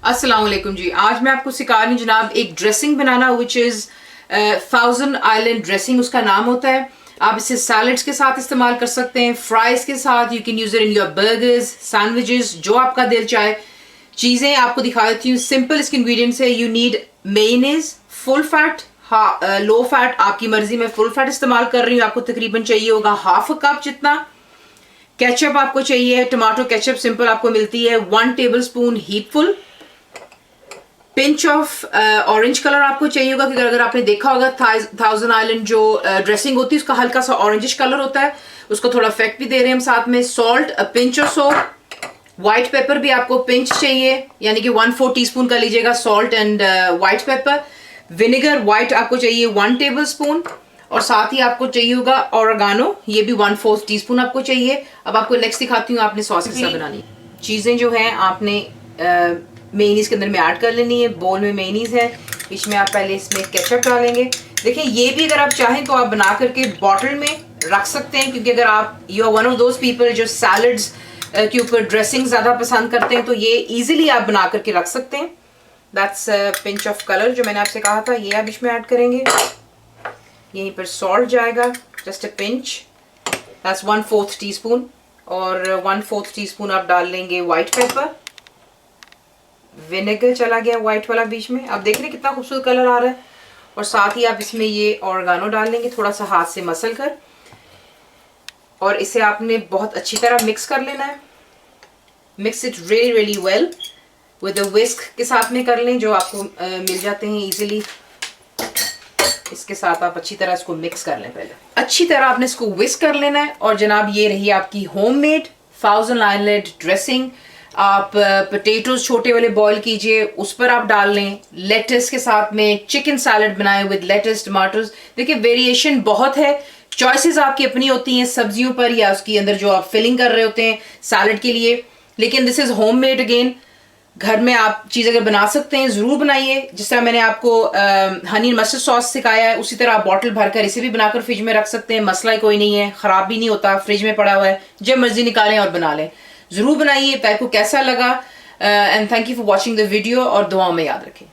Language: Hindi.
अस्सलाम वालेकुम जी। आज मैं आपको सिखा रही हूँ जनाब एक dressing banana which is thousand island dressing उसका नाम होता है। आप इसे सैलड्स के साथ इस्तेमाल कर सकते हैं, फ्राइज के साथ, you can use it in your burgers, sandwiches, जो आपका दिल चाहे। चीज़ें आपको दिखा देती हूँ, सिंपल इसके इंग्रेडिएंट्स है। You need mayonnaise, full fat, low fat, आपकी मर्जी में फुल फैट इस्तेमाल कर रही हूँ। आपको तकरीबन चाहिए होगा हाफ अ कप जितना। केचप आपको चाहिए, टमाटो केचप सिंपल आपको मिलती है, 1 tablespoon heapful. Pinch of orange colour आपको चाहिए होगा, क्योंकि अगर आपने देखा होगा थाउजेंड आइलैंड जो ड्रेसिंग होती है उसका हल्का सा ऑरेंजिश कलर होता है, उसको थोड़ा इफेक्ट भी दे रहे हैं हम साथ में। सॉल्ट, अ पिंच और सो। व्हाइट पेपर भी आपको पिंच चाहिए, यानी कि 1/4 टीस्पून का लीजिएगा salt and white paper. Vinegar white आपको चाहिए 1 टेबल स्पून, और साथ ही आपको चाहिए होगा ऑरेगानो, ये भी 1/4 टीस्पून आपको चाहिए। अब आपको नेक्स्ट दिखाती हूँ आपने सॉस कैसा बनानी। चीज़ें जो हैं आपने मेयोनीज के अंदर में ऐड कर लेनी है। बोल में मेयोनीज है, इसमें आप पहले इसमें केचप डालेंगे। देखिए ये भी अगर आप चाहें तो आप बना करके बॉटल में रख सकते हैं, क्योंकि अगर आप you are one of those people जो सैलड्स के ऊपर ड्रेसिंग ज़्यादा पसंद करते हैं, तो ये ईजिली आप बना करके रख सकते हैं। दैट्स पिंच ऑफ कलर जो मैंने आपसे कहा था, ये आप इसमें ऐड करेंगे। यहीं पर सॉल्ट जाएगा, just a pinch, that's 1/4 teaspoon. और 1/4 टीस्पून आप डाल लेंगे व्हाइट पेपर। विनेगर चला गया व्हाइट वाला बीच में, आप देख रहे हैं कितना खूबसूरत कलर आ रहा है। और साथ ही आप इसमें ये ऑरेगानो डाल लेंगे, थोड़ा सा हाथ से मसल कर, और इसे आपने बहुत अच्छी तरह मिक्स कर लेना है। Mix it really really well with a whisk के साथ में कर लें, जो आपको मिल जाते हैं इजीली। इसके साथ आप अच्छी तरह इसको मिक्स कर लें। पहले अच्छी तरह आपने इसको विस्क कर लेना है। और जनाब ये रही आपकी होममेड थाउजेंड आइलैंड ड्रेसिंग। आप पोटैटोज छोटे वाले बॉईल कीजिए, उस पर आप डाल लें। लेटस के साथ में चिकन सैलड बनाएं विद लेटस, टमाटोज। देखिए वेरिएशन बहुत है, चॉइसेस आपकी अपनी होती हैं सब्जियों पर या उसके अंदर जो आप फिलिंग कर रहे होते हैं सैलड के लिए। लेकिन दिस इज होममेड अगेन, घर में आप चीज़ अगर बना सकते हैं ज़रूर बनाइए। जिस तरह मैंने आपको हनी मस्टर्ड सॉस सिखाया है, उसी तरह आप बॉटल भरकर इसे भी बनाकर फ्रिज में रख सकते हैं। मसला कोई नहीं है, ख़राब भी नहीं होता, फ्रिज में पड़ा हुआ है, जब मर्जी निकालें और बना लें। ज़रूर बनाइए। आपको कैसा लगा, and thank you for watching the video, और दुआओं में याद रखें।